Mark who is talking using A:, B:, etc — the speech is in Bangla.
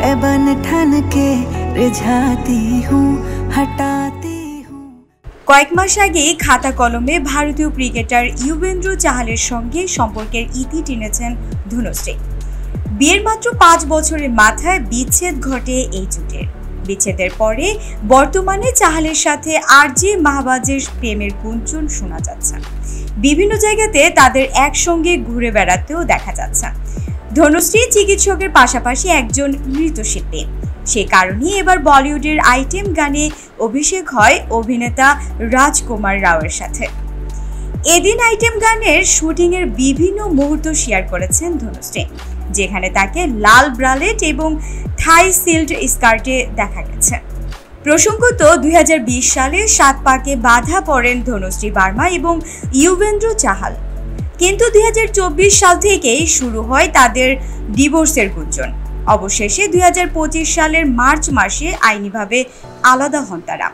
A: मैं बन ठन के रिझाती हूँ हटाती हूँ।
B: কয়েক মাস আগে খাতা কলমে ভারতীয় ক্রিকেটার ইউবেন্দ্র চাহালের সঙ্গে সম্পর্কের ইতি টেনেছেন ধনুশ্রী। বিয়ের মাত্র 5 বছরের মাথায় বিচ্ছেদ ঘটে এই জুটির। বিচ্ছেদের পরে বর্তমানে চাহালের সাথে আরজে মাহবাজের প্রেমের গুঞ্জন শোনা যাচ্ছে। বিভিন্ন জায়গাতে তাদের একসঙ্গে ঘুরে বেড়াতেও দেখা যাচ্ছে। ধনুশ্রী চিকিৎসকের পাশাপাশি একজন নৃত্যশিল্পী, সে কারণে এবার বলিউডের আইটেম গানে অভিষেক হয় অভিনেতা রাজকুমার রাওয়ের সাথে। এদিন আইটেম গানের শুটিংয়ের বিভিন্ন মুহূর্ত শেয়ার করেছেন ধনুশ্রী, যেখানে তাকে লাল ব্রালেট এবং থাই সিল্ড স্কার্টে দেখা গেছে। প্রসঙ্গত 2020 সালে 7 পাকে বাধা পড়েন ধনুশ্রী বার্মা এবং ইউবেন্দ্র চাহাল, কিন্তু 2024 সাল থেকেই শুরু হয় তাদের ডিভোর্সের গুঞ্জন। অবশেষে 2025 সালের মার্চ মাসে আইনিভাবে আলাদা হন তারা।